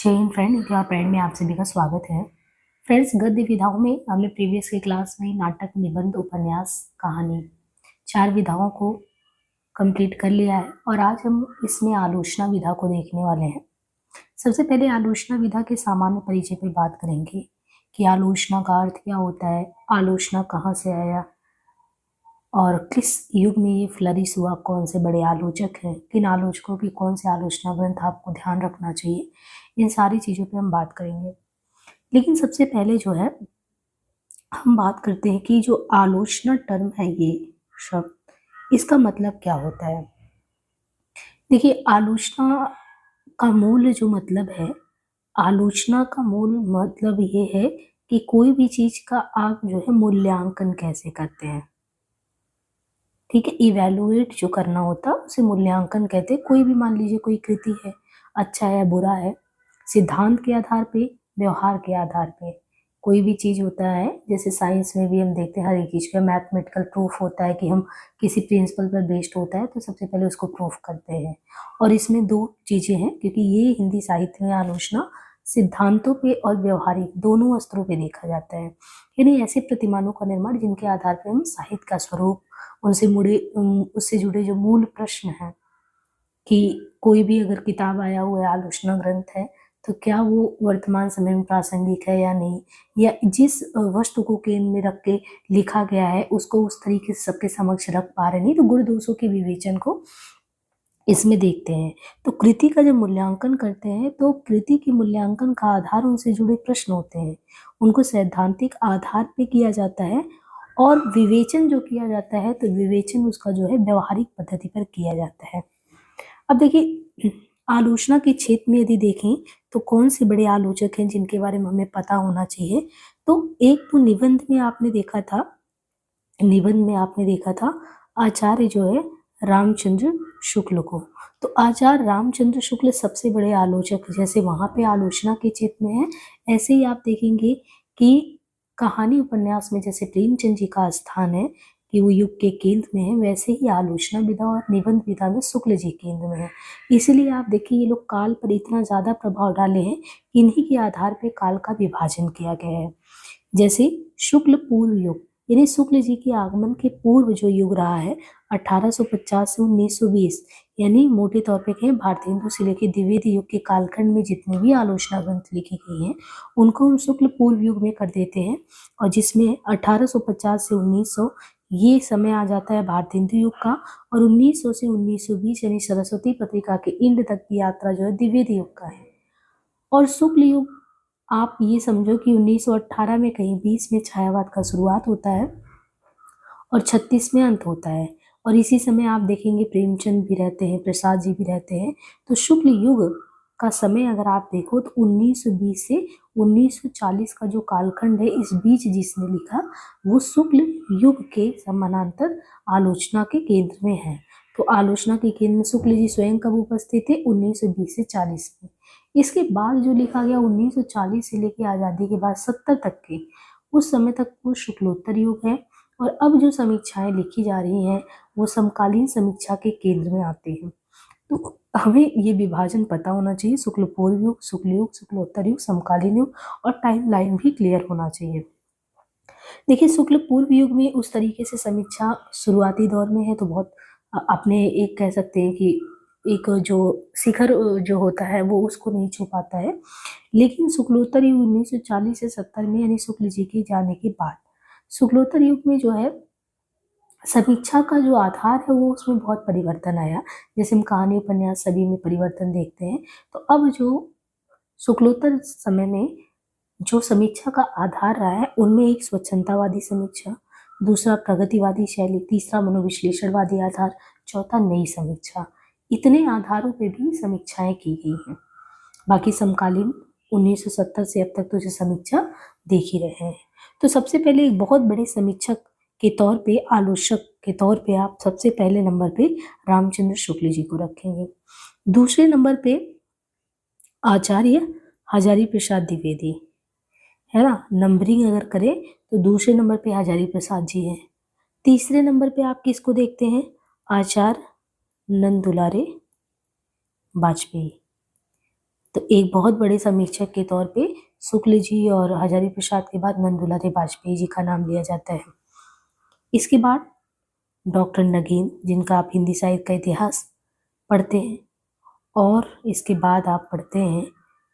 जय Hind friend, India friend में आप सभी का स्वागत है। फ्रेंड्स, गद्य विधाओं में हमने प्रीवियस की क्लास में नाटक, निबंध, उपन्यास, कहानी 4 विधाओं को कंप्लीट कर लिया है और आज हम इसमें आलोचना विधा को देखने वाले हैं। सबसे पहले आलोचना विधा के सामान्य परिचय पर बात करेंगे कि आलोचना का अर्थ क्या होता है, आलोचना कहाँ से आया और किस युग में ये फ्लरिश हुआ, कौन से बड़े आलोचक हैं, किन आलोचकों की कौन से आलोचना ग्रंथ आपको ध्यान रखना चाहिए, इन सारी चीज़ों पे हम बात करेंगे। लेकिन सबसे पहले जो है हम बात करते हैं कि जो आलोचना टर्म है, ये शब्द, इसका मतलब क्या होता है। देखिए, आलोचना का मूल जो मतलब है, आलोचना का मूल मतलब ये है कि कोई भी चीज़ का आप जो है मूल्यांकन कैसे करते हैं। ठीक है, इवैल्यूएट जो करना होता है उसे मूल्यांकन कहते हैं। कोई भी मान लीजिए कोई कृति है, अच्छा है बुरा है, सिद्धांत के आधार पे, व्यवहार के आधार पे कोई भी चीज़ होता है। जैसे साइंस में भी हम देखते हैं हर एक चीज़ का मैथमेटिकल प्रूफ होता है कि हम किसी प्रिंसिपल पर बेस्ड होता है तो सबसे पहले उसको प्रूफ करते हैं। और इसमें 2 चीज़ें हैं, क्योंकि ये हिंदी साहित्य में आलोचना सिद्धांतों पे और व्यवहारिक दोनों स्तरों पे देखा जाता है। यानी ऐसे प्रतिमानों का निर्माण जिनके आधार पर हम साहित्य का स्वरूप, उससे जुड़े जो मूल प्रश्न हैं कि कोई भी अगर किताब आया हुआ है, आलोचना ग्रंथ है, तो क्या वो वर्तमान समय में प्रासंगिक है या नहीं, या जिस वस्तु को केंद्र में रख के लिखा गया है उसको उस तरीके से सबके समक्ष रख पा रहे नहीं, तो गुण दोषों के विवेचन को इसमें देखते हैं। तो कृति का जब मूल्यांकन करते हैं तो कृति के मूल्यांकन का आधार उनसे जुड़े प्रश्न होते हैं, उनको सैद्धांतिक आधार पे किया जाता है और विवेचन जो किया जाता है तो विवेचन उसका जो है व्यवहारिक पद्धति पर किया जाता है। अब देखिए, आलोचना के क्षेत्र में यदि देखें तो कौन से बड़े आलोचक हैं जिनके बारे में हमें पता होना चाहिए। तो एक तो निबंध में आपने देखा था आचार्य जो है रामचंद्र शुक्ल को। तो आचार्य रामचंद्र शुक्ल सबसे बड़े आलोचक, जैसे वहाँ पे आलोचना के क्षेत्र में है, ऐसे ही आप देखेंगे कि कहानी उपन्यास में जैसे प्रेमचंद जी का स्थान है कि वो युग के केंद्र में है, वैसे ही आलोचना विधा और निबंध विधा में शुक्ल जी केंद्र में है। इसीलिए आप देखिए ये लोग काल पर इतना ज़्यादा प्रभाव डाले हैं, इन्हीं के आधार पर काल का विभाजन किया गया है। जैसे शुक्ल पूर्व युग, यानी शुक्ल जी के आगमन के पूर्व जो युग रहा है 1850 से 1920, यानी मोटे तौर पे कहें भारतेंदु से लेकर द्विवेदी युग के कालखंड में जितने भी आलोचना ग्रंथ लिखी गई हैं उनको हम शुक्ल पूर्व युग में कर देते हैं। और जिसमें 1850 से 1900 ये समय आ जाता है भारतेंदु युग का, और 1900 से 1920 यानी सरस्वती पत्रिका के इंड तक की यात्रा जो है द्विवेदी युग का है। और शुक्ल युग आप ये समझो कि 1918 में कहीं 20 में छायावाद का शुरुआत होता है और 36 में अंत होता है। और इसी समय आप देखेंगे प्रेमचंद भी रहते हैं, प्रसाद जी भी रहते हैं। तो शुक्ल युग का समय अगर आप देखो तो 1920 से 1940 का जो कालखंड है, इस बीच जिसने लिखा वो शुक्ल युग के समानांतर आलोचना के केंद्र में है। तो आलोचना के केंद्र में शुक्ल जी स्वयं कब उपस्थित थे? 1920 से 40 में। इसके बाद जो लिखा गया 1940 से लेकर आज़ादी के बाद 70 तक के, उस समय तक वो शुक्लोत्तर युग है। और अब जो समीक्षाएं लिखी जा रही हैं वो समकालीन समीक्षा के केंद्र में आती हैं। तो हमें ये विभाजन पता होना चाहिए, शुक्ल पूर्व युग, शुक्ल युग, शुक्लोत्तर युग, समकालीन युग, और टाइम लाइन भी क्लियर होना चाहिए। देखिए, शुक्ल पूर्व युग में उस तरीके से समीक्षा शुरुआती दौर में है तो बहुत अपने एक कह सकते हैं कि एक जो शिखर जो होता है वो उसको नहीं छू पाता है। लेकिन शुक्लोत्तर युग 1940 से 70 में, यानी शुक्ल जी के जाने के बाद, शुक्लोत्तर युग में जो है समीक्षा का जो आधार है वो उसमें बहुत परिवर्तन आया। जैसे हम कहानी उपन्यास सभी में परिवर्तन देखते हैं, तो अब जो शुक्लोत्तर समय में जो समीक्षा का आधार रहा है उनमें एक स्वच्छंदतावादी समीक्षा, दूसरा प्रगतिवादी शैली, तीसरा मनोविश्लेषणवादी आधार, चौथा नई समीक्षा। इतने आधारों पे भी समीक्षाएं की गई हैं। बाकी समकालीन 1970 से अब तक तो जो समीक्षा देख ही रहे हैं। तो सबसे पहले एक बहुत बड़े समीक्षक के तौर पे, आलोचक के तौर पे आप सबसे पहले नंबर पे रामचंद्र शुक्ल जी को रखेंगे। दूसरे नंबर पे आचार्य हजारी प्रसाद द्विवेदी, है ना। नंबरिंग अगर करें तो दूसरे नंबर पे हजारी प्रसाद जी हैं। तीसरे नंबर पे आप किसको देखते हैं? आचार्य नंद दुलारे वाजपेयी। तो एक बहुत बड़े समीक्षक के तौर पे शुक्ल जी और हजारी प्रसाद के बाद नंदुलारे वाजपेयी जी का नाम लिया जाता है। इसके बाद डॉक्टर नगीन, जिनका आप हिंदी साहित्य का इतिहास पढ़ते हैं, और इसके बाद आप पढ़ते हैं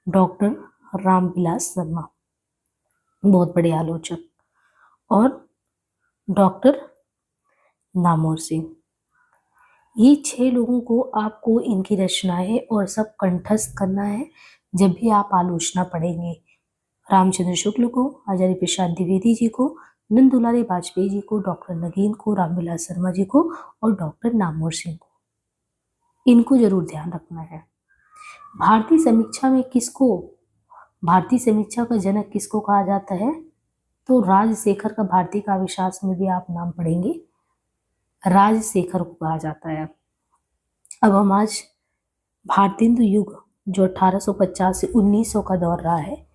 डॉक्टर रामविलास शर्मा, बहुत बड़े आलोचक, और डॉक्टर नामवर सिंह। ये 6 लोगों को आपको इनकी रचनाएं और सब कंठस्थ करना है जब भी आप आलोचना पढ़ेंगे। रामचंद्र शुक्ल को, आचार्य प्रसाद द्विवेदी जी को, नंद दुलारे वाजपेयी जी को, डॉक्टर नगीन को, रामविलास शर्मा जी को और डॉक्टर नामवर सिंह को, इनको जरूर ध्यान रखना है। भारतीय समीक्षा में भारतीय समीक्षा का जनक किसको कहा जाता है? तो राजशेखर का भारतीय काव्य शास्त्र में भी आप नाम पढ़ेंगे, राजशेखर को कहा जाता है। अब हम आज भारतेंदु युग जो 1850 से 1900 का दौर रहा है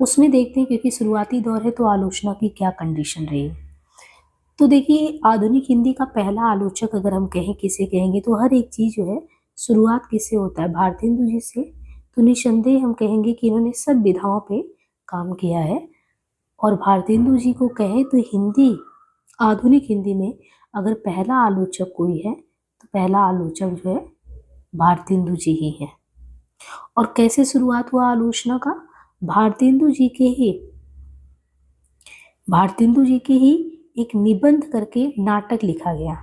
उसमें देखते हैं, क्योंकि शुरुआती दौर है तो आलोचना की क्या कंडीशन रही। तो देखिए, आधुनिक हिंदी का पहला आलोचक अगर हम कहें किसे कहेंगे, तो हर एक चीज जो है शुरुआत किससे होता है? भारतेंदु जी से। तो निसंदेह हम कहेंगे कि इन्होंने सब विधाओं पे काम किया है। और भारतेंदु जी को कहें तो आधुनिक हिंदी में अगर पहला आलोचक कोई है तो पहला आलोचक जो है भारतेंदु जी ही है। और कैसे शुरुआत हुआ आलोचना का? भारतेंदु जी के ही एक निबंध करके नाटक लिखा गया।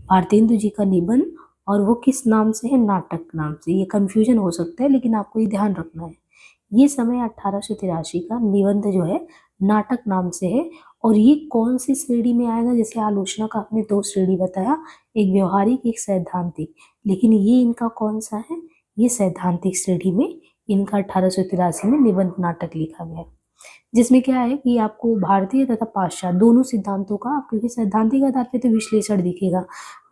भारतेंदु जी का निबंध, और वो किस नाम से है? नाटक नाम से। ये कंफ्यूजन हो सकता है, लेकिन आपको ये ध्यान रखना है, ये समय 1883 का निबंध जो है नाटक नाम से है। और ये कौन सी श्रेणी में आएगा? जैसे आलोचना का आपने 2 श्रेणी बताया, एक व्यवहारिक, एक सैद्धांतिक, लेकिन ये इनका कौन सा है? ये सैद्धांतिक श्रेणी में इनका 1883 में निबंध नाटक लिखा गया, जिसमें क्या है कि आपको भारतीय तथा पाश्चात्य दोनों सिद्धांतों का, क्योंकि सैद्धांतिक आधार पे तो विश्लेषण दिखेगा,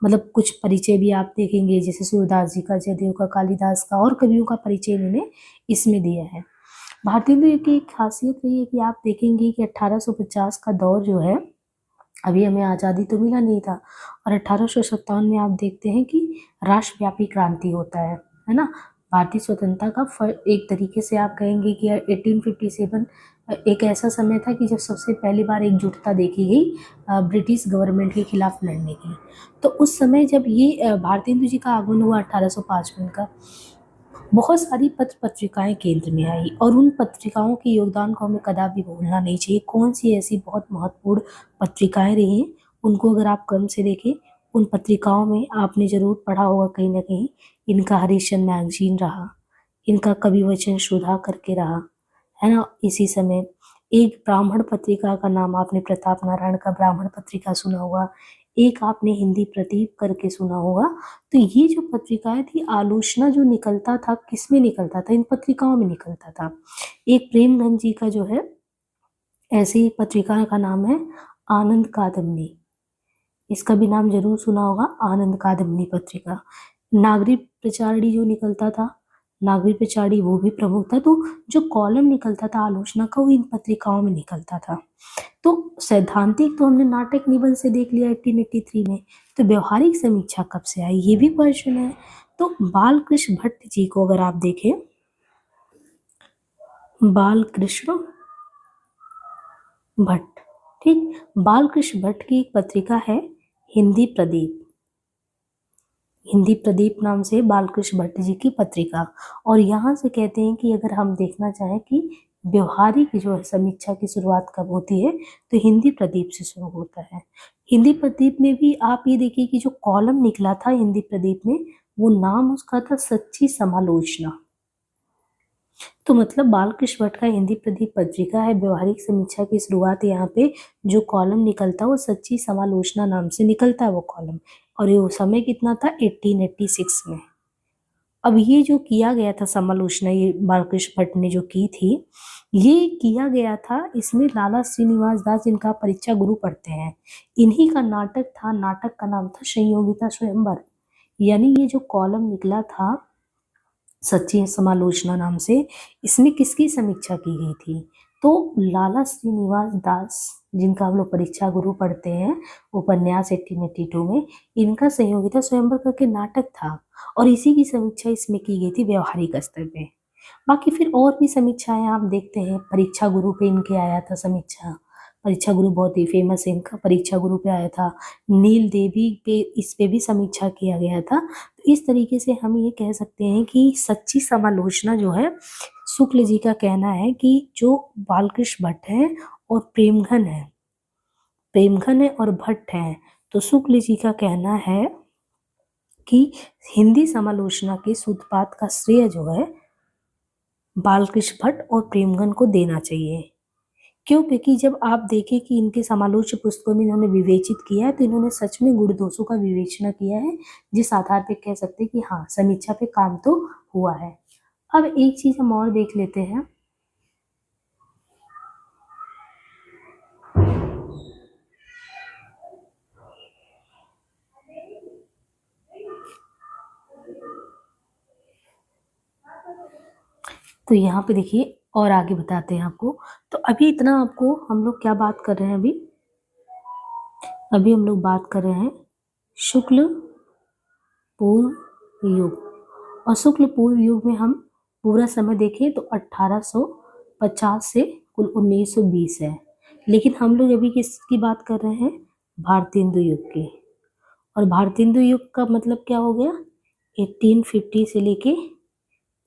मतलब कुछ परिचय भी आप देखेंगे, जैसे सूरदास जी का, जयदेव का, कालिदास का और कवियों का परिचय इन्होंने इसमें दिया है। भारतेंदु की एक खासियत रही है कि आप देखेंगे कि 1850 का दौर जो है, अभी हमें आज़ादी तो मिला नहीं था, और 1857 में आप देखते हैं कि राष्ट्रव्यापी क्रांति होता है ना। भारतीय स्वतंत्रता का एक तरीके से आप कहेंगे कि 1857 एक ऐसा समय था कि जब सबसे पहली बार एकजुटता देखी गई ब्रिटिश गवर्नमेंट के खिलाफ लड़ने की। तो उस समय जब ये भारतेंदु जी का आगमन हुआ 1855 का, बहुत सारी पत्र पत्रिकाएं केंद्र में आई, और उन पत्रिकाओं के योगदान को हमें कदापि भूलना नहीं चाहिए। कौन सी ऐसी बहुत महत्वपूर्ण पत्रिकाएं रही हैं, उनको अगर आप क्रम से देखें, उन पत्रिकाओं में आपने जरूर पढ़ा होगा कहीं ना कहीं, इनका हरिश्चंद्र मैगजीन रहा, इनका कवि वचन सुधा करके रहा, है ना। इसी समय एक ब्राह्मण पत्रिका का नाम आपने प्रताप नारायण का ब्राह्मण पत्रिका सुना होगा, एक आपने हिंदी प्रदीप करके सुना होगा। तो ये जो पत्रिकाएं थी, आलोचना जो निकलता था, किसमें निकलता था? इन पत्रिकाओं में निकलता था। एक प्रेमनंद जी का जो है, ऐसी एक पत्रिका का नाम है आनंद कादम्बनी, इसका भी नाम जरूर सुना होगा, आनंद कादम्बनी पत्रिका। नागरिक प्रचारणी जो निकलता था, नागरिक प्रचारणी वो भी प्रमुख था। तो जो कॉलम निकलता था आलोचना का, वो इन पत्रिकाओं में निकलता था। तो सैद्धांतिक तो हमने नाटक निबंध से देख लिया 1883 में। तो व्यवहारिक समीक्षा कब से आई, ये भी क्वेश्चन है। तो बालकृष्ण भट्ट जी को अगर आप देखें, बालकृष्ण भट्ट, ठीक, बालकृष्ण भट्ट की एक पत्रिका है हिंदी प्रदीप, हिंदी प्रदीप नाम से बालकृष्ण भट्ट जी की पत्रिका। और यहाँ से कहते हैं कि अगर हम देखना चाहें कि व्यवहारिक जो है समीक्षा की शुरुआत कब होती है, तो हिंदी प्रदीप से शुरू होता है। हिंदी प्रदीप में भी आप ये देखिए कि जो कॉलम निकला था हिंदी प्रदीप में, वो नाम उसका था सच्ची समालोचना। तो मतलब बालकृष्ण भट्ट का हिंदी प्रदीप पत्रिका है, व्यवहारिक समीक्षा की शुरुआत यहाँ पे जो कॉलम निकलता है वो सच्ची समालोचना नाम से निकलता है वो कॉलम। और ये समय कितना था? 1886 में। अब ये जो किया गया था समालोचना, ये बालकृष्ण भट्ट ने जो की थी, ये किया गया था, इसमें लाला श्रीनिवास दास जिनका परीक्षा गुरु पढ़ते हैं, इन्हीं का नाटक था। नाटक का नाम था संयोगिता स्वयंवर। यानी ये जो कॉलम निकला था सच्ची समालोचना नाम से, इसमें किसकी समीक्षा की गई थी? तो लाला श्रीनिवास दास जिनका हम लोग परीक्षा गुरु पढ़ते हैं, उपन्यास 1882 में, इनका संयोगिता स्वयंवर करके नाटक था, और इसी की समीक्षा इसमें की गई थी व्यवहारिक स्तर पे। बाकी फिर और भी समीक्षाएं आप देखते हैं, परीक्षा गुरु पे इनके आया था समीक्षा। परीक्षा गुरु बहुत ही फेमस है, इनका परीक्षा गुरु पे आया था। नील देवी पे इस पे भी समीक्षा किया गया था। तो इस तरीके से हम ये कह सकते हैं कि सच्ची समालोचना जो है, शुक्ल जी का कहना है कि जो बालकृष्ण भट्ट है और प्रेमघन है और भट्ट है, तो शुक्ल जी का कहना है कि हिंदी समालोचना के सूत्रपात का श्रेय जो है बालकृष्ण भट्ट और प्रेमघन को देना चाहिए। क्यों? क्योंकि जब आप देखें कि इनके समालोच्य पुस्तकों में इन्होंने विवेचित किया है, तो इन्होंने सच में गुण दोषों का विवेचना किया है, जिस आधार पे कह सकते हैं कि हाँ, समीक्षा पे काम तो हुआ है। अब एक चीज हम और देख लेते हैं। तो यहाँ पे देखिए और आगे बताते हैं आपको। तो अभी इतना आपको हम लोग क्या बात कर रहे हैं, अभी हम लोग बात कर रहे हैं शुक्ल पूर्व युग। और शुक्ल पूर्व युग में हम पूरा समय देखें तो 1850 से कुल 1920 है। लेकिन हम लोग अभी किसकी बात कर रहे हैं? भारतेंदु युग की। और भारतेंदु युग का मतलब क्या हो गया? 1850 से लेके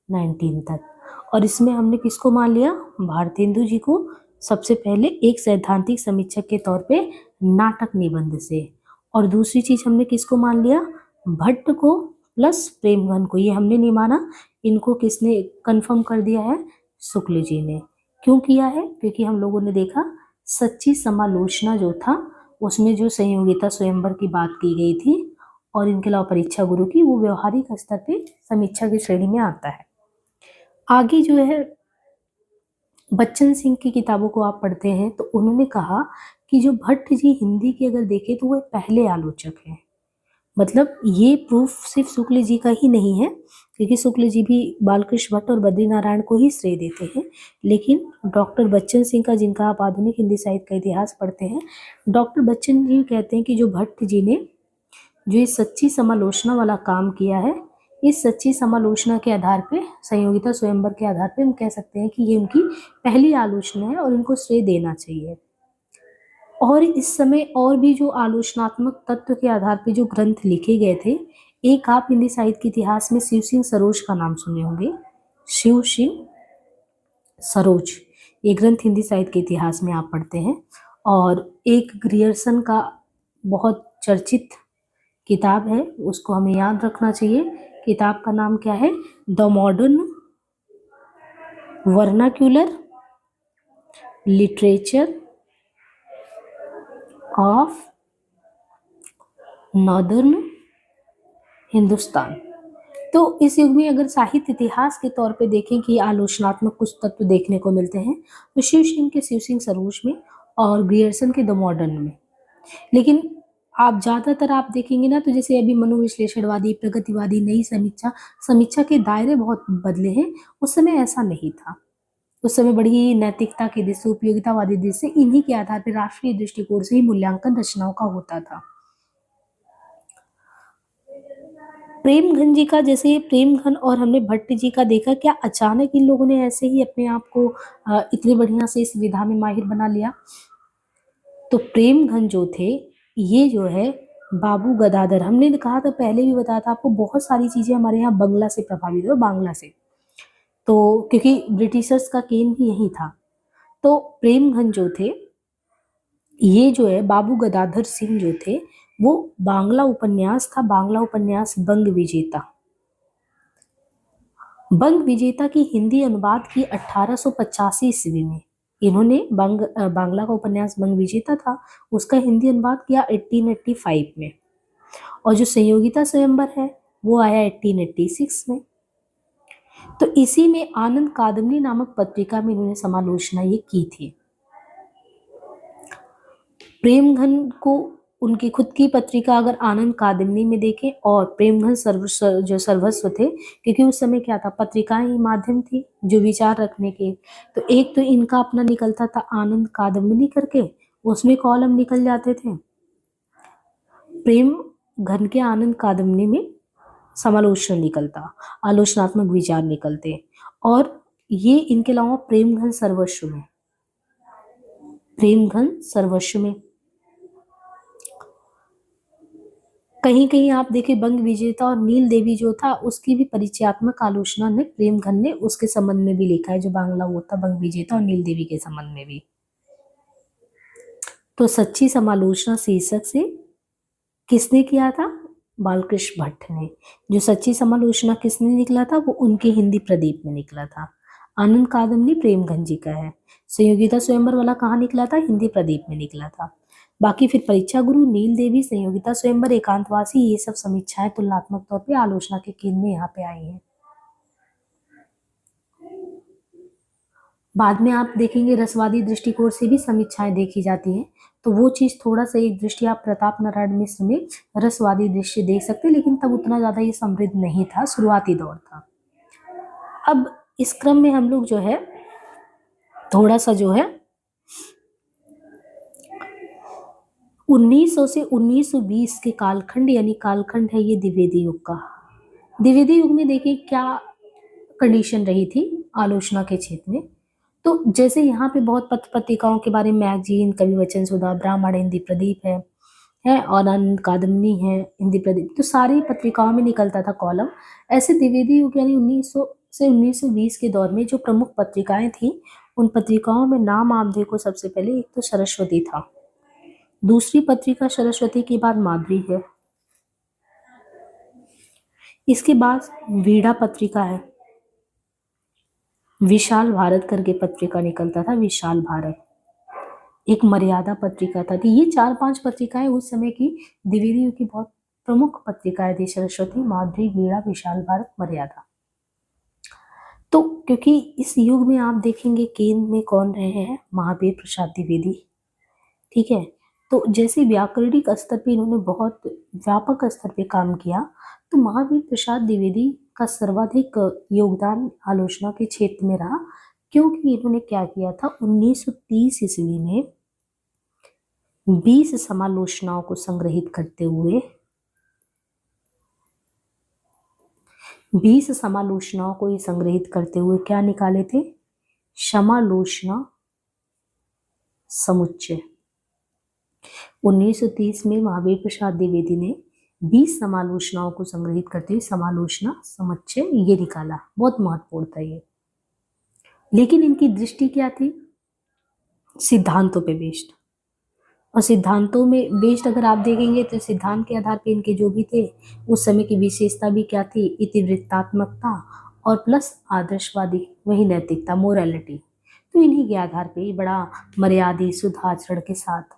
19 तक। और इसमें हमने किसको मान लिया? भारतेंदु जी को सबसे पहले एक सैद्धांतिक समीक्षक के तौर पे नाटक निबंध से। और दूसरी चीज हमने किसको मान लिया? भट्ट को प्लस प्रेमघन को। ये हमने नहीं माना, इनको किसने कंफर्म कर दिया है? शुक्ल जी ने। क्यों किया है? क्योंकि हम लोगों ने देखा सच्ची समालोचना जो था उसमें जो संयोगिता स्वयंवर की बात की गई थी और इनके अलावा परीक्षा गुरु की, वो व्यवहारिक स्तर पे समीक्षा की श्रेणी में आता है। आगे जो है बच्चन सिंह की किताबों को आप पढ़ते हैं तो उन्होंने कहा कि जो भट्ट जी हिंदी की अगर देखें तो वो पहले आलोचक हैं। मतलब ये प्रूफ सिर्फ शुक्ल जी का ही नहीं है, क्योंकि शुक्ल जी भी बालकृष्ण भट्ट और बद्रीनारायण को ही श्रेय देते हैं। लेकिन डॉक्टर बच्चन सिंह का, जिनका आप आधुनिक हिंदी साहित्य का इतिहास पढ़ते हैं, डॉक्टर बच्चन जी कहते हैं कि जो भट्ट जी ने जो ये सच्ची समालोचना वाला काम किया है, इस सच्ची समालोचना के आधार पे, संयोगिता स्वयंवर के आधार पे हम कह सकते हैं कि ये उनकी पहली आलोचना है और इनको श्रेय देना चाहिए। और इस समय और भी जो आलोचनात्मक तत्व के आधार पे जो ग्रंथ लिखे गए थे, एक आप हिंदी साहित्य के इतिहास में शिव सिंह सरोज का नाम सुने होंगे। शिव सिंह सरोज, ये ग्रंथ हिंदी साहित्य के इतिहास में आप पढ़ते हैं। और एक ग्रियर्सन का बहुत चर्चित किताब है, उसको हमें याद रखना चाहिए। किताब का नाम क्या है? The modern vernacular literature of northern Hindustan. तो इस युग में अगर साहित्य इतिहास के तौर पे देखें कि आलोचनात्मक कुछ तत्व देखने को मिलते हैं, तो शिव सिंह के शिव सिंह सरोज में और ग्रियर्सन के द मॉडर्न में। लेकिन आप ज्यादातर आप देखेंगे ना, तो जैसे अभी मनोविश्लेषणवादी, प्रगतिवादी, नई समीक्षा, समीक्षा के दायरे बहुत बदले हैं। उस समय ऐसा नहीं था। उस समय बड़ी ही नैतिकता की दृष्टि, उपयोगितावादी दृष्टि से, इन्हीं के आधार पर राष्ट्रीय दृष्टिकोण से ही मूल्यांकन रचनाओं का होता था। प्रेमघन जी का, जैसे प्रेमघन और हमने भट्ट जी का देखा, क्या अचानक इन लोगों ने ऐसे ही अपने आप को इतने बढ़िया से इस विधा में माहिर बना लिया? तो प्रेमघन जो थे, ये जो है बाबू गदाधर, हमने कहा था पहले भी बताया था आपको, बहुत सारी चीजें हमारे यहाँ बंगला से प्रभावित है, बांग्ला से। तो क्योंकि ब्रिटिशर्स का केंद्र भी यही था। तो प्रेमघन जो थे, ये जो है बाबू गदाधर सिंह जो थे, वो बांग्ला उपन्यास था, बांग्ला उपन्यास बंग विजेता। बंग विजेता की हिंदी अनुवाद की 1885 ईस्वी में। इन्होंने बांग्ला का उपन्यास बंग विजेता था, उसका हिंदी अनुवाद किया 1885 में। और जो संयोगिता स्वयंवर है वो आया 1886 में। तो इसी में आनंद कादम्बनी नामक पत्रिका में इन्होंने समालोचना ये की थी। प्रेमघन को उनकी खुद की पत्रिका अगर आनंद कादम्बनी में देखें, और प्रेमघन जो सर्वस्व थे, क्योंकि उस समय क्या था, पत्रिकाएं ही माध्यम थी जो विचार रखने के। तो एक तो इनका अपना निकलता था आनंद कादम्बनी करके, उसमें कॉलम निकल जाते थे। प्रेमघन के आनंद कादम्बनी में समालोचना निकलता, आलोचनात्मक विचार निकलते। और ये इनके अलावा प्रेमघन सर्वस्व में, प्रेमघन सर्वस्व में कहीं कहीं आप देखिए बंग विजेता और नील देवी जो था उसकी भी परिचयात्मक आलोचना ने प्रेमघन ने उसके संबंध में भी लिखा है, जो बांग्ला वो था बंग विजेता और नील देवी के संबंध में भी। तो सच्ची समालोचना शीर्षक से किसने किया था? बालकृष्ण भट्ट ने। जो सच्ची समालोचना किसने निकला था? वो उनके हिंदी प्रदीप में निकला था। आनंद कादम्बनी प्रेमघन जी का है। संयोगिता स्वयंवर वाला कहाँ निकला था? हिंदी प्रदीप में निकला था। बाकी फिर परीक्षा गुरु, नील देवी, संयोगिता स्वयंवर, एकांतवासी, ये सब समीक्षाएं तुलनात्मक तौर पे आलोचना के केंद्र में यहाँ पे आई हैं। बाद में आप देखेंगे रसवादी दृष्टिकोण से भी समीक्षाएं देखी जाती हैं, तो वो चीज थोड़ा सा एक दृष्टि आप प्रताप नारायण मिश्र में रसवादी दृष्टि देख सकते हैं, लेकिन तब उतना ज्यादा ये समृद्ध नहीं था, शुरुआती दौर था। अब इस क्रम में हम लोग जो है थोड़ा सा जो है 1900 से 1920 के कालखंड, यानी कालखंड है ये द्विवेदी युग का। द्विवेदी युग में देखिए क्या कंडीशन रही थी आलोचना के क्षेत्र में। तो जैसे यहाँ पे बहुत पत्र पत्रिकाओं के बारे में, मैगजीन, कवि वचन सुधा, ब्राह्मण, हिंदी प्रदीप है और आनंद कादम्बनी है हिंदी प्रदीप, तो सारी पत्रिकाओं में निकलता था कॉलम। ऐसे द्विवेदी युग यानी 1900 से 1920 के दौर में जो प्रमुख पत्रिकाएं थी, उन पत्रिकाओं में नाम आप देखो सबसे पहले एक तो सरस्वती था, दूसरी पत्रिका सरस्वती के बाद माधुरी है, इसके बाद वीणा पत्रिका है, विशाल भारत करके पत्रिका निकलता था, विशाल भारत, एक मर्यादा पत्रिका था। तो ये 4-5 पत्रिकाएं उस समय की द्विवेदी युग की बहुत प्रमुख पत्रिकाएं थी, सरस्वती, माधुरी, वीणा, विशाल भारत, मर्यादा। तो क्योंकि इस युग में आप देखेंगे केंद्र में कौन रहे हैं? महावीर प्रसाद द्विवेदी। ठीक है, तो जैसे व्याकरणिक स्तर पे इन्होंने बहुत व्यापक स्तर पे काम किया, तो महावीर प्रसाद द्विवेदी का सर्वाधिक योगदान आलोचना के क्षेत्र में रहा, क्योंकि इन्होंने क्या किया था 1930 ईस्वी में 20 समालोचनाओं को संग्रहित करते हुए 20 समालोचनाओं को ये संग्रहित करते हुए क्या निकाले थे? समालोचना समुच्चय। 1930 में महावीर प्रसाद द्विवेदी ने 20 समालोचनाओं को संग्रहित करते हुए समालोचना समुच्चय ये निकाला। बहुत महत्वपूर्ण था ये। लेकिन इनकी दृष्टि क्या थी? सिद्धांतों पे बेस्ड। और सिद्धांतों में बेस्ड अगर आप देखेंगे तो सिद्धांत के आधार पे इनके जो भी थे उस समय की विशेषता भी क्या थी? इतिवृत्तात्मकता और प्लस आदर्शवादी, वही नैतिकता, मोरालिटी। तो इन्हीं के आधार पे ये बड़ा मर्यादित शुद्ध आचरण के साथ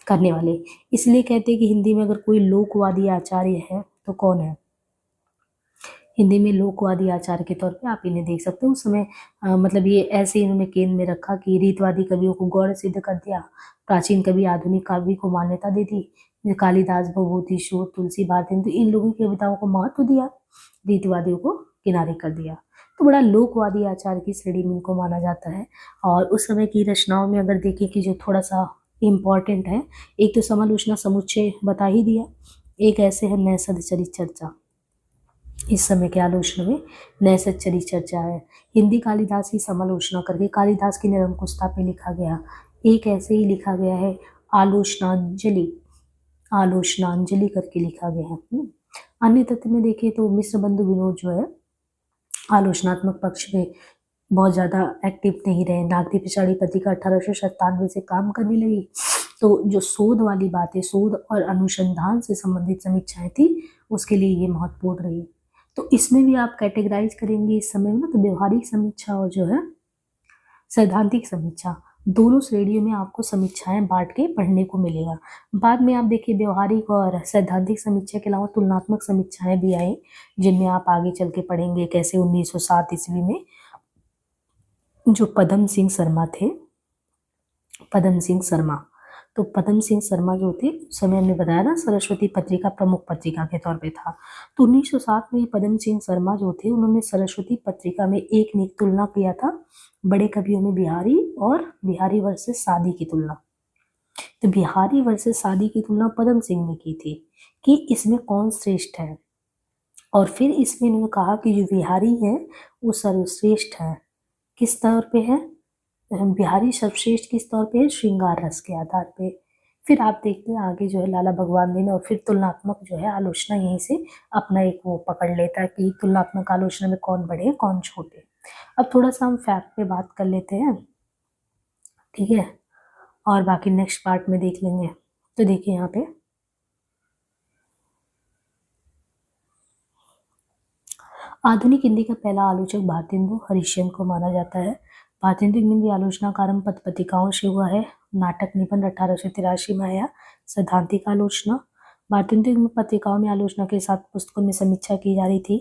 करने वाले। इसलिए कहते हैं कि हिंदी में अगर कोई लोकवादी आचार्य है तो कौन है? हिंदी में लोकवादी आचार्य के तौर पे आप इन्हें देख सकते हो। उस समय मतलब ये ऐसे इन्होंने केंद्र में रखा कि रीतवादी कवियों को गौड़ सिद्ध कर दिया, प्राचीन कवि आधुनिक काव्य को मान्यता दे दी, कालिदास, भवभूति, शोध, तुलसी, भारतेंदु, इन लोगों की कविताओं को महत्व दिया, रीतवादियों को किनारे कर दिया। तो बड़ा लोकवादी आचार्य की श्रेणी में इनको माना जाता है। और उस समय की रचनाओं में अगर देखें कि जो थोड़ा सा इम्पॉर्टेंट है, एक तो समालोचना समुच्चय बता ही दिया, एक ऐसे है नैषध चरित चर्चा। इस समय के आलोचना में नैषध चरित चर्चा है। हिंदी कालिदास की समालोचना करके कालिदास की निरंकुशता पे लिखा गया। एक ऐसे ही लिखा गया है आलोचनांजलि, आलोचनांजलि करके लिखा गया है। अन्य तथ्य में देखें तो मिश्र बंधु विनोद जो है आलोचनात्मक पक्ष में बहुत ज़्यादा एक्टिव नहीं रहे। नागरी पिछाड़ी पत्रिका 1897 से काम करने लगी, तो जो शोध वाली बातें, शोध और अनुसंधान से संबंधित समीक्षाएं थी, उसके लिए ये महत्वपूर्ण रही। तो इसमें भी आप कैटेगराइज करेंगे इस समय में तो व्यवहारिक समीक्षा और जो है सैद्धांतिक समीक्षा, दोनों श्रेणियों में आपको समीक्षाएं बांट के पढ़ने को मिलेगा। बाद में आप देखिए व्यवहारिक और सैद्धांतिक समीक्षा के अलावा तुलनात्मक समीक्षाएं भी आई, जिनमें आप आगे चल के पढ़ेंगे कैसे 1907 ईस्वी में जो पदम सिंह शर्मा थे, पदम सिंह शर्मा, तो पदम सिंह शर्मा जो थे उस समय हमने बताया ना सरस्वती पत्रिका प्रमुख पत्रिका के तौर पे था। तो 1907 में पदम सिंह शर्मा जो थे उन्होंने सरस्वती पत्रिका में एक ने तुलना किया था बड़े कवियों में बिहारी और बिहारी वर्सेस सादी की तुलना। तो बिहारी वर्सेस सादी की तुलना पदम सिंह ने की थी कि इसमें कौन श्रेष्ठ है। और फिर इसमें इन्होंने कहा कि जो बिहारी है वो सर्वश्रेष्ठ है। किस तौर पे है? बिहारी सर्वश्रेष्ठ किस तौर पे है? श्रृंगार रस के आधार पे। फिर आप देखते हैं आगे जो है लाला भगवान दिन और फिर तुलनात्मक जो है आलोचना यहीं से अपना एक वो पकड़ लेता है कि तुलनात्मक आलोचना में कौन बड़े हैं कौन छोटे। अब थोड़ा सा हम फैक्ट पे बात कर लेते हैं, ठीक है, और बाकी नेक्स्ट पार्ट में देख लेंगे। तो देखिए यहाँ पे आधुनिक हिंदी का पहला आलोचक भारतेंदु हरिश्चंद्र को माना जाता है। भारतेंदु हिंदी आलोचना का आरंभ पत्र पत्रिकाओं से हुआ है। नाटक निबंध 1883 में आया। सैद्धांतिक आलोचना भारतेंदु में पत्रिकाओं में आलोचना के साथ पुस्तकों में समीक्षा की जा रही थी।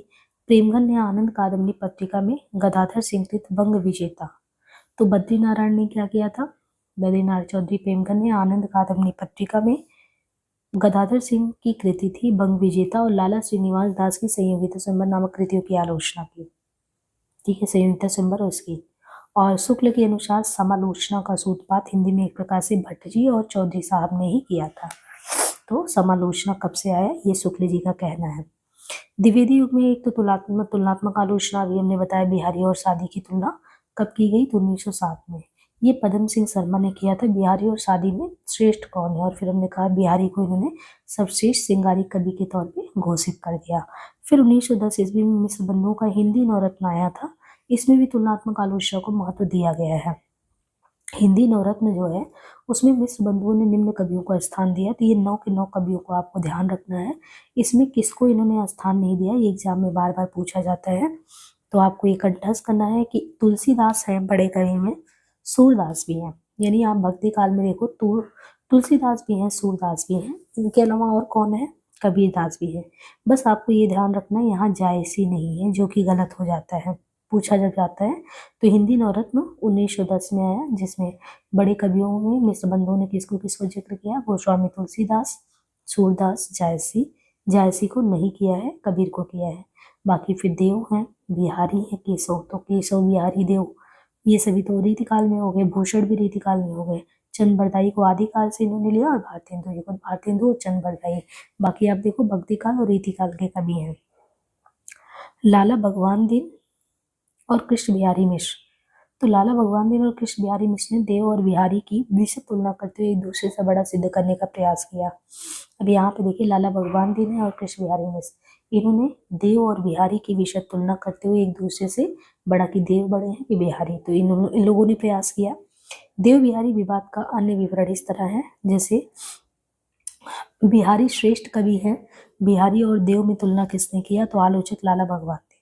प्रेमगन ने आनंद कादम्बरी पत्रिका में गदाधर सिंह कृत बंग विजेता, तो बद्रीनारायण ने क्या किया था? बद्रीनारायण चौधरी प्रेमगन ने आनंद कादम्बरी पत्रिका में गदाधर सिंह की कृति थी बंग विजेता और लाला श्रीनिवास दास की संयोगिता स्वयंवर नामक कृतियों की आलोचना की, ठीक है, संयोगिता स्वयंवर उसकी। और शुक्ल के अनुसार समालोचना का सूत्रपात हिंदी में एक प्रकार से भट्ट जी और चौधरी साहब ने ही किया था। तो समालोचना कब से आया ये शुक्ल जी का कहना है। द्विवेदी युग में एक तो तुलनात्मक आलोचना अभी हमने बताया बिहारी और शादी की तुलना कब की गई? तो 1907 में। ये पदम सिंह शर्मा ने किया था। बिहारी और शादी में श्रेष्ठ कौन है? और फिर हमने कहा बिहारी को इन्होंने सर्वश्रेष्ठ श्रृंगारी कवि के तौर पे घोषित कर दिया। फिर 1910 ईस्वी में मिश्र बंधुओं का हिंदी नवरत्न आया था। इसमें भी तुलनात्मक आलोचना को महत्व दिया गया है। हिंदी नवरत्न जो है उसमें मिश्र बंधुओं ने निम्न कवियों को स्थान दिया। तो ये 9 के 9 कवियों को आपको ध्यान रखना है। इसमें किसको इन्होंने स्थान नहीं दिया ये एग्जाम में बार बार पूछा जाता है। तो आपको ये कंठस्थ करना है कि तुलसीदास है बड़े कवि में, सूरदास भी हैं, यानी आप भक्ति काल में देखो तो तुलसीदास भी हैं, सूरदास भी हैं, इनके अलावा और कौन है? कबीरदास भी है। बस आपको ये ध्यान रखना है यहाँ जायसी नहीं है, जो कि गलत हो जाता है, पूछा जब जाता है। तो हिंदी नवरत्न 1910 में आया, जिसमें बड़े कवियों में मिश्र बंधुओं ने किसको किसको जिक्र किया? गोस्वामी तुलसीदास, सूरदास, जायसी। जायसी को नहीं किया है, कबीर को किया है। बाकी फिर देव हैं, बिहारी है, केशव, तो केशव बिहारी देव ये सभी तो रीतिकाल में हो गए। भूषण भी रीतिकाल में हो गए। चंद बरदाई को आदिकाल से इन्होंने लिया और भारतेंदु और चंद बरदाई बाकी आप देखो भक्ति काल और रीतिकाल के कवि हैं। लाला भगवान दिन और कृष्ण बिहारी मिश्र, तो लाला भगवान दिन और कृष्ण बिहारी मिश्र ने देव और बिहारी की विषय तुलना करते हुए एक दूसरे से बड़ा सिद्ध करने का प्रयास किया। अब यहाँ पे देखिए लाला भगवान दिन है और कृष्ण बिहारी मिश्र, इन्होंने देव और बिहारी की विषय तुलना करते हुए एक दूसरे से बड़ा कि देव बड़े हैं कि बिहारी, तो इन लोगों ने प्रयास किया। देव बिहारी विवाद का अन्य विवरण इस तरह है, जैसे बिहारी श्रेष्ठ कवि है। बिहारी और देव में तुलना किसने किया? तो आलोचक लाला भगवान दिन,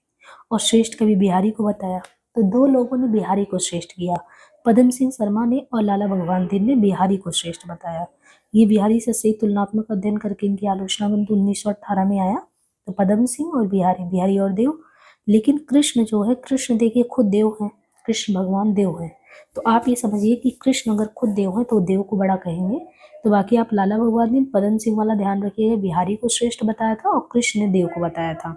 और श्रेष्ठ कवि बिहारी को बताया। तो दो लोगों ने बिहारी को श्रेष्ठ किया, पदम सिंह शर्मा ने और लाला भगवान दिन ने बिहारी को श्रेष्ठ बताया। ये बिहारी से सही तुलनात्मक अध्ययन करके इनकी आलोचना ग्रंथ 1918 में आया। तो पदम सिंह और बिहारी, बिहारी और देव। लेकिन कृष्ण जो है, कृष्ण देखिए खुद देव हैं, कृष्ण भगवान देव हैं। तो आप ये समझिए कि कृष्ण अगर खुद देव हैं तो देव को बड़ा कहेंगे। तो बाकी आप लाला भगवान दिन पदम सिंह वाला ध्यान रखिएगा, बिहारी को श्रेष्ठ बताया था और कृष्ण ने देव को बताया था।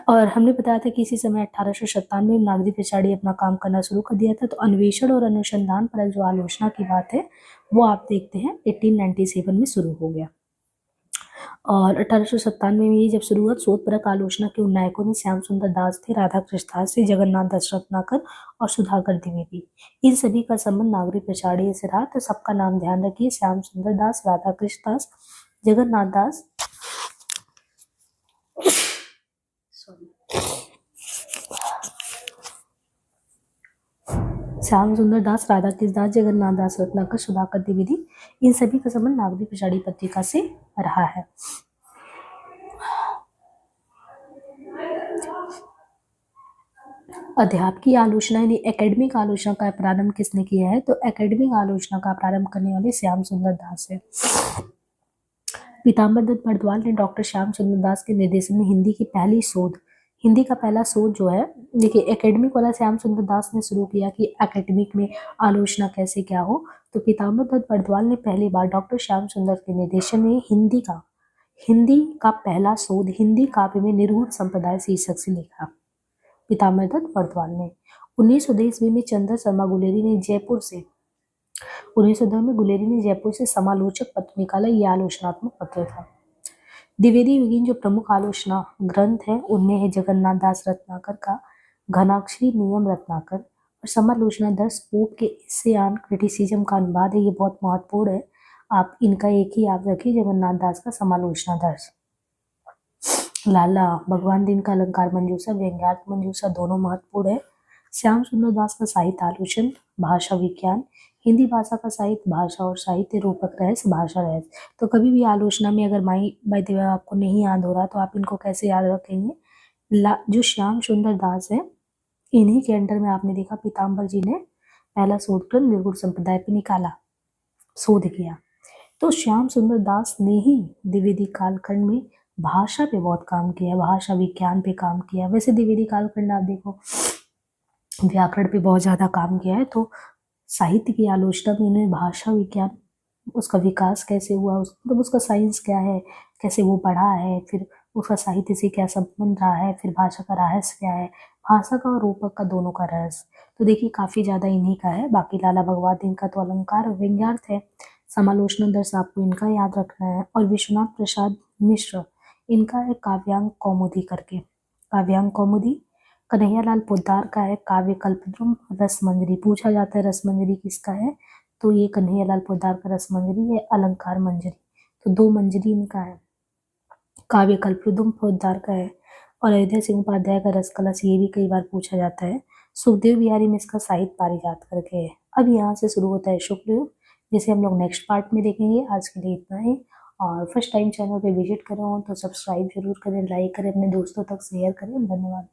और हमने बताया था कि इसी समय 1897 में नागरी पिछाड़ी अपना काम करना शुरू कर दिया था। तो अन्वेषण और अनुसंधान पर जो आलोचना की बात है वो आप देखते हैं 1897 में शुरू हो गया। और 1897 में ये जब शुरू हुआ शोधपरक आलोचना के उन नायकों में श्याम सुंदर दास थे, राधा कृष्ण दास थे, जगन्नाथ दास रत्नाकर और सुधाकर द्विवेदी। इन सभी का संबंध नागरी पिछाड़ी से रहा। तो सबका नाम ध्यान रखिए, श्याम सुंदर दास, राधा कृष्ण दास, जगन्नाथ दास, श्याम सुंदर दास, राधा कृष्ण दास, जगन्नाथ दास रत्नाकर, सुधाकर द्विवेदी, इन सभी का संबंध नागरी पिछाड़ी पत्रिका से रहा है। अध्यापकीय आलोचना यानी एकेडमिक आलोचना का प्रारंभ किसने किया है? तो एकेडमिक आलोचना का प्रारंभ करने वाले श्याम सुंदर दास है। पीताम्बर दत्त बर्दवाल ने डॉक्टर श्याम सुंदर दास के निर्देशन में हिंदी की पहली शोध, हिंदी का पहला शोध जो है, देखिए एकेडमिक वाला श्याम सुंदर दास ने शुरू किया कि एकेडमिक में आलोचना कैसे क्या हो। तो पीताम्बर दत्त बर्दवाल ने पहली बार डॉक्टर श्याम सुंदर के निर्देशन में हिंदी का पहला शोध हिंदी काव्य में निरूढ़ संप्रदाय शीर्षक से लिखा। पीताम्बर दत्त बर्दवाल ने 1902 ईस्वी में चंद्र शर्मा गुलेरी ने जयपुर से 1902 में गुलेरी ने जयपुर से समालोचक पत्र निकाला। यह आलोचनात्मक पत्र था। द्विवेदी युगीन जो प्रमुख आलोचना ग्रंथ है उनमें है जगन्नाथ दास रत्नाकर का घनाक्षरी नियम रत्नाकर और समालोचना दर्श पोप के ईसाई क्रिटिसिज्म का अनुवाद है। ये बहुत महत्वपूर्ण है, आप इनका एक ही याद रखिए, जगन्नाथ दास का समालोचना दर्श। लाला भगवान दिन का अलंकार मंजूषा व्यंग्यार्थ मंजूषा दोनों महत्वपूर्ण है। श्याम सुंदर दास का साहित्य आलोचन भाषा विज्ञान, हिंदी भाषा का साहित्य भाषा और साहित्य, रूपक रहस्य भाषा रहस्य। तो कभी भी आलोचना में अगर माई बाय द वे आपको नहीं याद हो रहा तो आप इनको कैसे याद रखेंगे। जो श्याम सुंदर दास है इन्हीं के अंडर में आपने देखा पीताम्बर जी ने पहला शोध ग्रंथ निर्गुण संप्रदाय पे निकाला, शोध किया। तो श्याम सुंदर दास ने ही द्विवेदी कालखंड में भाषा पे बहुत काम किया, भाषा विज्ञान पे काम किया। वैसे द्विवेदी कालखंड आप देखो व्याकरण पे बहुत ज़्यादा काम किया है, तो साहित्य की आलोचना में उन्होंने भाषा विज्ञान, उसका विकास कैसे हुआ, मतलब उसका साइंस क्या है, कैसे वो बढ़ा है, फिर उसका साहित्य से क्या संबंध रहा है, फिर भाषा का रहस्य क्या है, भाषा का और रूपक का दोनों का रहस्य। तो देखिए काफ़ी ज़्यादा इन्हीं का है। बाकी लाला भगवत इनका तो अलंकार और व्यंग्यार्थ है। समालोचना दर्श आपको इनका याद रखना है। और विश्वनाथ प्रसाद मिश्र इनका है काव्यांग कौमुदी करके, काव्यांग कौमुदी। कन्हैयालाल पोद्दार का है काव्य कल्पद्रुम रसमंजरी। पूछा जाता है रसमंजरी किसका है, तो ये कन्हैयालाल पोद्दार का रसमंजरी है, अलंकार मंजरी। तो दो मंजरी इनका है। काव्य कल्पद्रुम पोद्दार का है। और अयोध्या सिंह उपाध्याय का रस कलश, ये भी कई बार पूछा जाता है। सुखदेव बिहारी में इसका साहित्य पारिजात करके है। अब यहाँ से शुरू होता है शुक्ल युग, जिसे हम लोग नेक्स्ट पार्ट में देखेंगे। आज के लिए इतना ही। और फर्स्ट टाइम चैनल पे विजिट कर रहे हो तो सब्सक्राइब जरूर करें, लाइक करें, अपने दोस्तों तक शेयर करें। धन्यवाद।